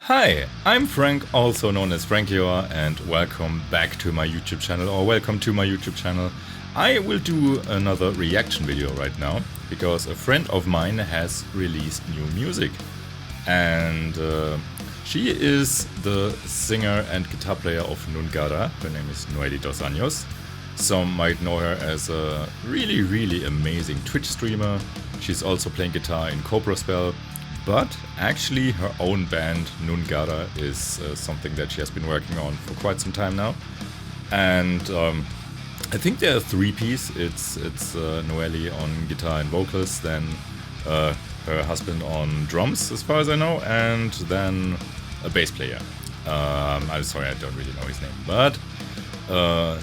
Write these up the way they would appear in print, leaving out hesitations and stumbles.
Hi, I'm Frank, also known as Frankior, and welcome back to my YouTube channel, or welcome to my YouTube channel. I will do another reaction video right now, because a friend of mine has released new music. And she is the singer and guitar player of NUNGARA. Her name is Noelle dos Anjos. Some might know her as a really amazing Twitch streamer. She's also playing guitar in Cobra Spell. But actually her own band, NUNGARA, is something that she has been working on for quite some time now. And I think they're a three-piece. It's Noelle on guitar and vocals, then her husband on drums, as far as I know, and then a bass player. I'm sorry, I don't really know his name. But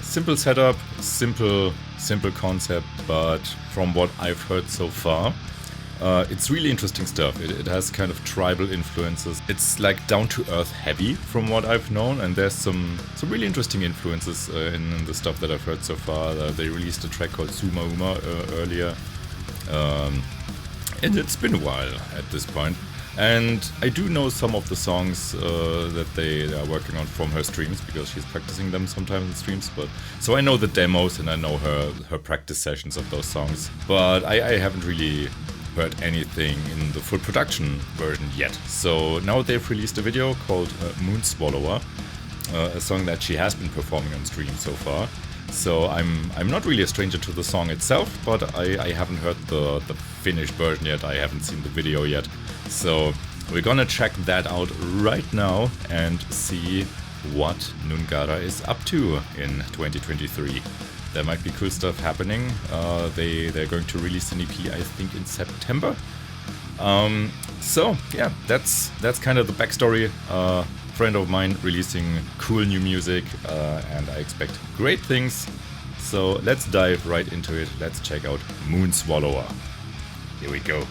simple setup, simple concept, but from what I've heard so far, it's really interesting stuff. It has kind of tribal influences. It's like down-to-earth heavy from what I've known, and there's some really interesting influences in the stuff that I've heard so far. They released a track called Suma Uma earlier, and it's been a while at this point. And I do know some of the songs that they are working on from her streams, because she's practicing them sometimes in streams. But so I know the demos and I know her practice sessions of those songs, but I haven't really heard anything in the full production version yet. So now they've released a video called Moon Swallower, a song that she has been performing on stream so far. So I'm not really a stranger to the song itself, but I haven't heard the finished version yet. I haven't seen the video yet. So we're gonna check that out right now and see what NUNGARA is up to in 2023. There might be cool stuff happening. They're going to release an EP, I think, in September. So yeah, that's kind of the backstory. Friend of mine releasing cool new music, and I expect great things. So let's dive right into it. Let's check out Moon Swallower. Here we go.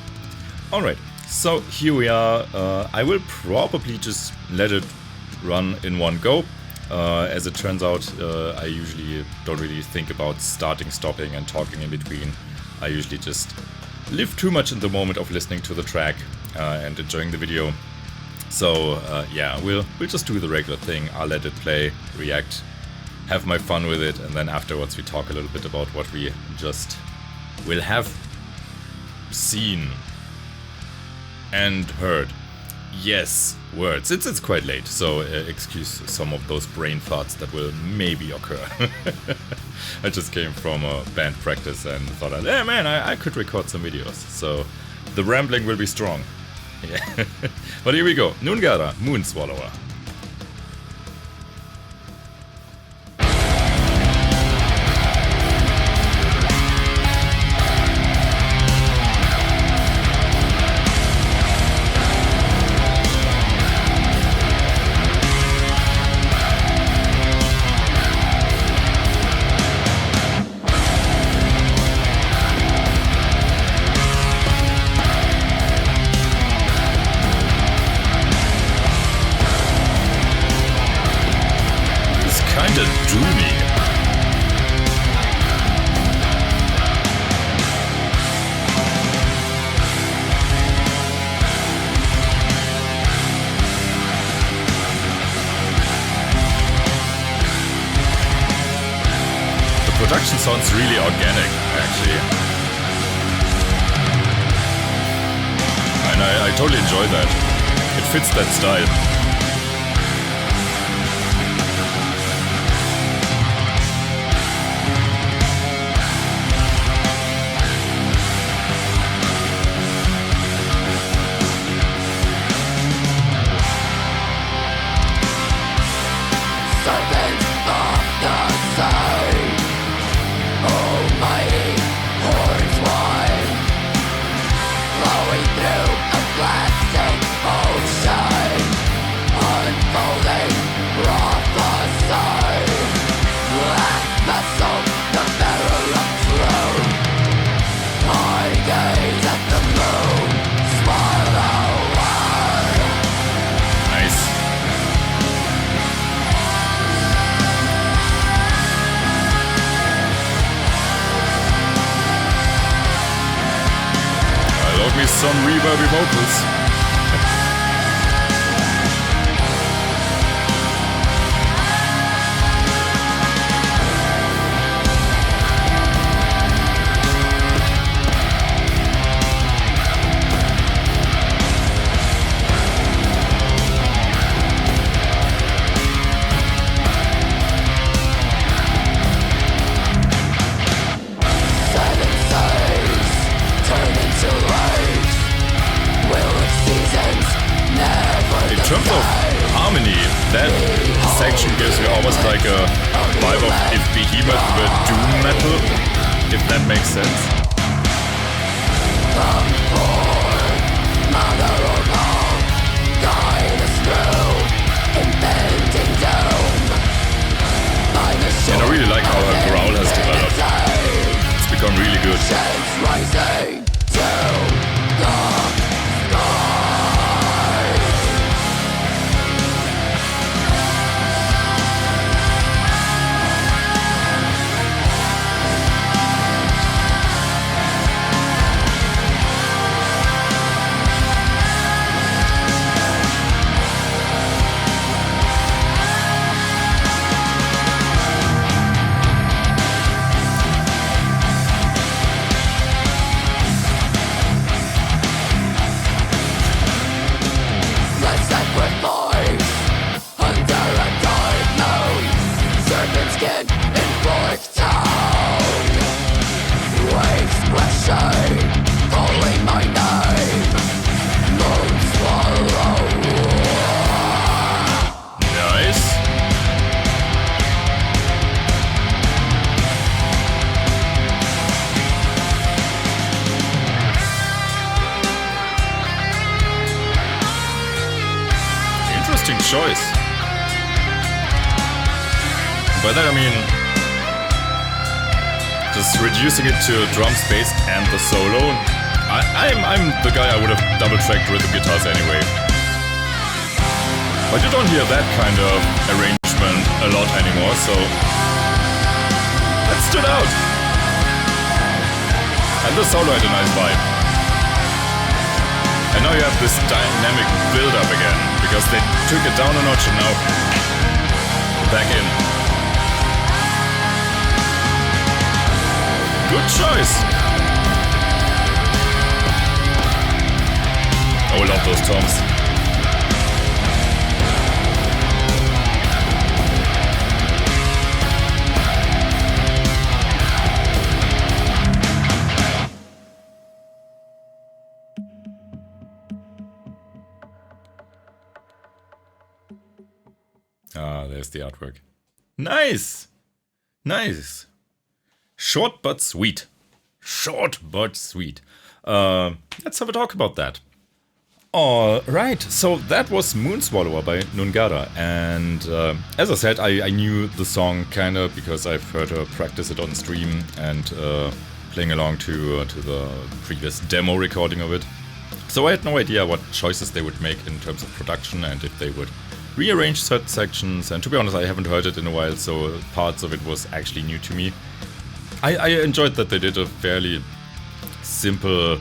Alright, so here we are. I will probably just let it run in one go. As it turns out, I usually don't really think about starting, stopping and talking in between. I usually just live too much in the moment of listening to the track and enjoying the video. So yeah, we'll just do the regular thing. I'll let it play, react, have my fun with it, and then afterwards we talk a little bit about what we just will have seen and heard. Yes, words. It's quite late, so excuse some of those brain farts that will maybe occur. I just came from a band practice and thought, hey man, I could record some videos. So the rambling will be strong. Yeah. But here we go. NUNGARA, Moon Swallower. Kinda doomy. The production sounds really organic, actually. And I totally enjoy that. It fits that style. Some reverby vocals. terms of harmony, that section gives me almost like a vibe of if Behemoth were doom metal, if that makes sense. And I really like how her growl has developed. It's become really good. Choice. By that I mean just reducing it to drums, bass, and the solo. I'm the guy I would have double-tracked rhythm guitars anyway. But you don't hear that kind of arrangement a lot anymore, so that stood out. And the solo had a nice vibe. And now you have this dynamic build-up again, because they took it down a notch and now back in. Good choice! Oh, I love those toms. Ah, there's the artwork. Nice! Nice! Short but sweet. Short but sweet. Let's have a talk about that. Alright, so that was Moonswallower by NUNGARA. And as I said, I knew the song kinda because I've heard her practice it on stream and playing along to the previous demo recording of it. So I had no idea what choices they would make in terms of production and if they would rearrange certain sections, and to be honest I haven't heard it in a while, so parts of it was actually new to me. I enjoyed that they did a fairly simple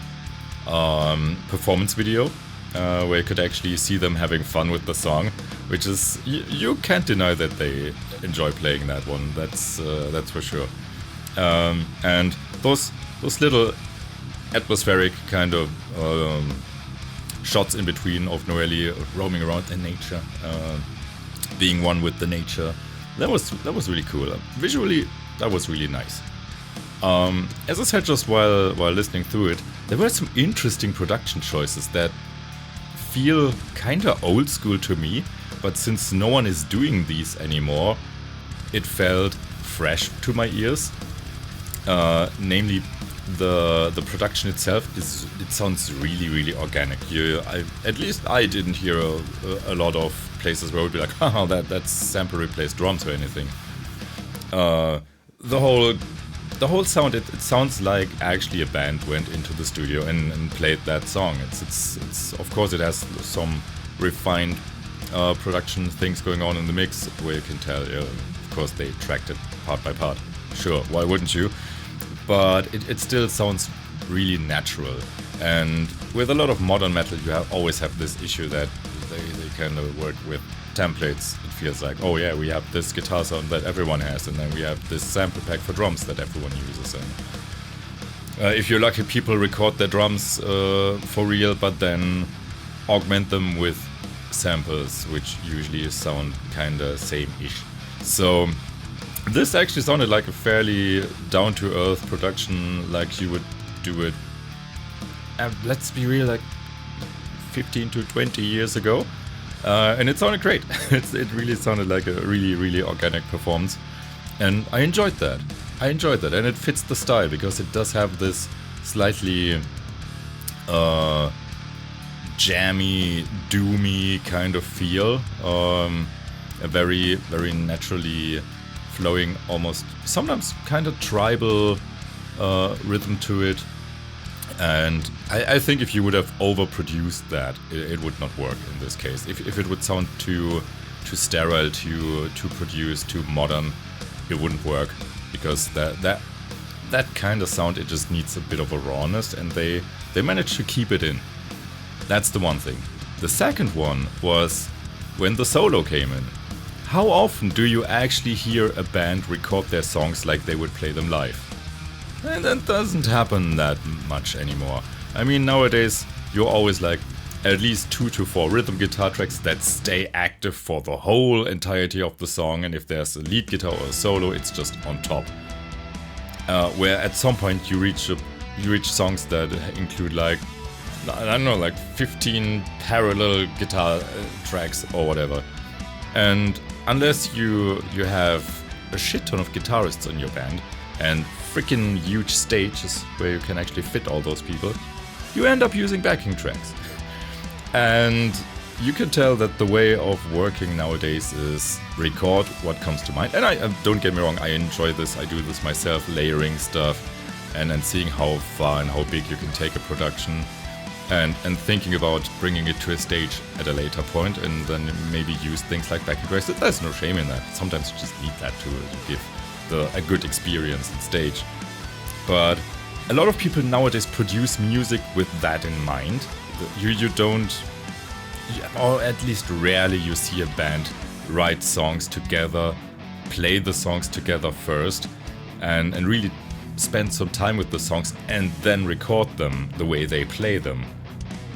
performance video where you could actually see them having fun with the song, which is, you can't deny that they enjoy playing that one, that's for sure. And those little atmospheric kind of shots in between of Noelle roaming around in nature, being one with the nature. That was really cool. Visually, that was really nice. As I said just while listening through it, there were some interesting production choices that feel kinda old school to me, but since no one is doing these anymore, it felt fresh to my ears. Namely, the production itself it sounds really organic. At least I didn't hear a lot of places where I would be like, haha, that's sample replaced drums or anything. The whole sound, it sounds like actually a band went into the studio and played that song. It's of course it has some refined production things going on in the mix where you can tell, of course they tracked it part by part. Sure, why wouldn't you? But it still sounds really natural. And with a lot of modern metal, you always have this issue that they kind of work with templates. It feels like, oh yeah, we have this guitar sound that everyone has, and then we have this sample pack for drums that everyone uses. And if you're lucky, people record their drums for real, but then augment them with samples, which usually sound kinda same-ish. So this actually sounded like a fairly down-to-earth production, like you would do it, let's be real, like 15 to 20 years ago. And it sounded great. It really sounded like a really, really organic performance. And I enjoyed that. And it fits the style because it does have this slightly jammy, doomy kind of feel. A very, very naturally flowing, almost sometimes kind of tribal rhythm to it. And I think if you would have overproduced that, it would not work in this case. If it would sound too sterile, too produced, too modern, it wouldn't work, because that kind of sound, it just needs a bit of a rawness, and they managed to keep it in. That's the one thing. The second one was when the solo came in. How often do you actually hear a band record their songs like they would play them live? And that doesn't happen that much anymore. I mean, nowadays you're always like at least 2 to 4 rhythm guitar tracks that stay active for the whole entirety of the song, and if there's a lead guitar or a solo, it's just on top. Where at some point you reach songs that include like, I don't know, like 15 parallel guitar tracks or whatever. And unless you have a shit ton of guitarists in your band and freaking huge stages where you can actually fit all those people, you end up using backing tracks. And you can tell that the way of working nowadays is record what comes to mind. And I don't get me wrong, I enjoy this, I do this myself, layering stuff and then seeing how far and how big you can take a production, and thinking about bringing it to a stage at a later point, and then maybe use things like backing tracks. There's no shame in that. Sometimes you just need that to give a good experience on stage. But a lot of people nowadays produce music with that in mind. You don't, or at least rarely, you see a band write songs together, play the songs together first, and really spend some time with the songs and then record them the way they play them.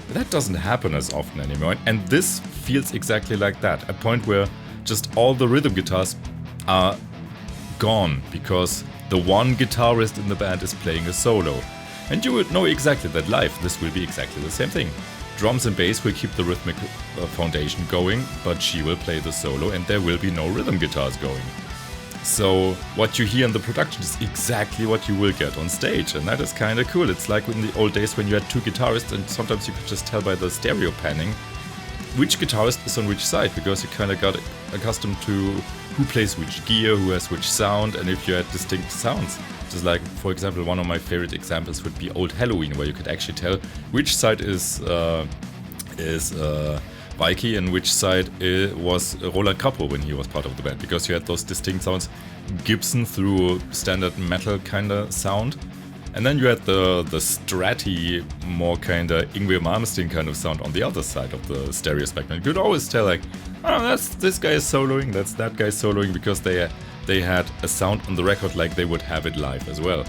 That doesn't happen as often anymore, and this feels exactly like that. A point where just all the rhythm guitars are gone because the one guitarist in the band is playing a solo. And you would know exactly that live this will be exactly the same thing. Drums and bass will keep the rhythmic foundation going, but she will play the solo and there will be no rhythm guitars going. So what you hear in the production is exactly what you will get on stage, and that is kind of cool. It's like in the old days when you had 2 guitarists and sometimes you could just tell by the stereo panning which guitarist is on which side, because you kind of got accustomed to who plays which gear, who has which sound, and if you had distinct sounds. Just like, for example, one of my favorite examples would be Old Halloween, where you could actually tell which side is Vikey and which side was Roland Capo when he was part of the band, because you had those distinct sounds. Gibson through standard metal kind of sound, and then you had the stratty, more kind of Yngwie Malmsteen kind of sound on the other side of the stereo spectrum. You could always tell, like, oh, that's this guy is soloing, that's that guy soloing, because they had a sound on the record like they would have it live as well.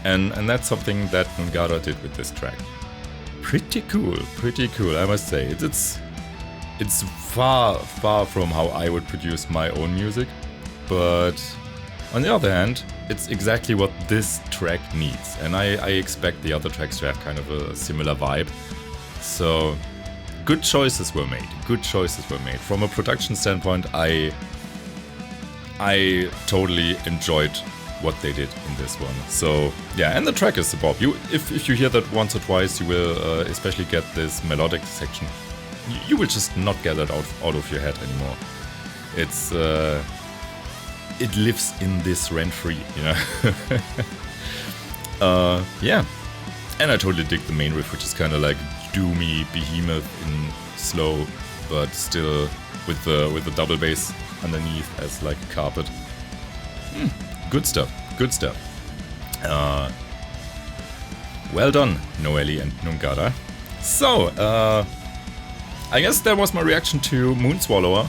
And that's something that NUNGARA did with this track. Pretty cool, I must say. It's far from how I would produce my own music, but on the other hand, it's exactly what this track needs, and I expect the other tracks to have kind of a similar vibe. So good choices were made. From a production standpoint, I totally enjoyed what they did in this one. So yeah, and the track is superb. If you hear that once or twice, you will especially get this melodic section. You will just not get that out of your head anymore. It's it lives in this rent-free, you know. Yeah, and I totally dig the main riff, which is kind of like doomy behemoth in slow, but still with the double bass underneath as like a carpet. Good stuff. Well done, Noelle and NUNGARA. So, I guess that was my reaction to Moonswallower.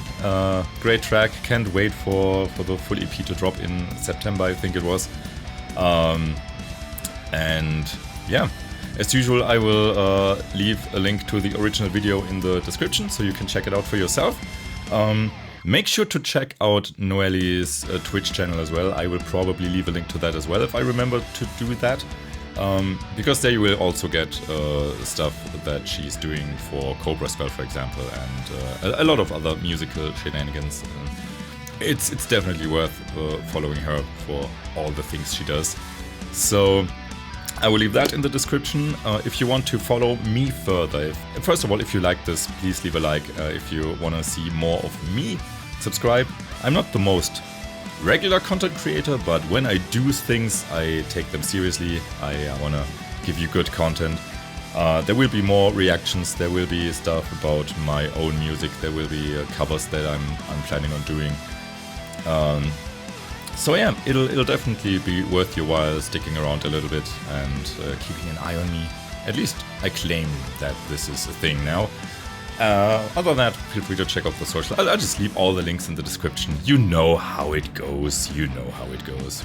Great track, can't wait for the full EP to drop in September, I think it was. And yeah, as usual, I will leave a link to the original video in the description so you can check it out for yourself. Make sure to check out Noelle's Twitch channel as well. I will probably leave a link to that as well if I remember to do that. Because there you will also get stuff that she's doing for Cobra Spell, for example, and a lot of other musical shenanigans. It's definitely worth following her for all the things she does. So I will leave that in the description. If you want to follow me further, first of all, if you like this, please leave a like. If you want to see more of me, subscribe. I'm not the most regular content creator, but when I do things, I take them seriously. I want to give you good content. There will be more reactions, there will be stuff about my own music, there will be covers that I'm planning on doing. So yeah, it'll definitely be worth your while sticking around a little bit and keeping an eye on me. At least I claim that this is a thing now. Other than that, feel free to check out the social. I'll just leave all the links in the description. You know how it goes. You know how it goes.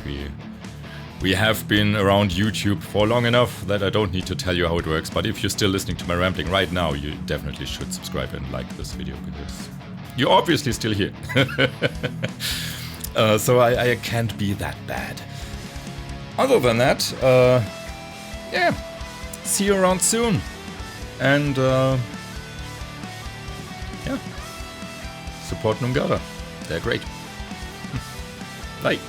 We have been around YouTube for long enough that I don't need to tell you how it works. But if you're still listening to my rambling right now, you definitely should subscribe and like this video because you're obviously still here. So I can't be that bad. Other than that, yeah, see you around soon. And yeah, support NUNGARA. They're great. Bye.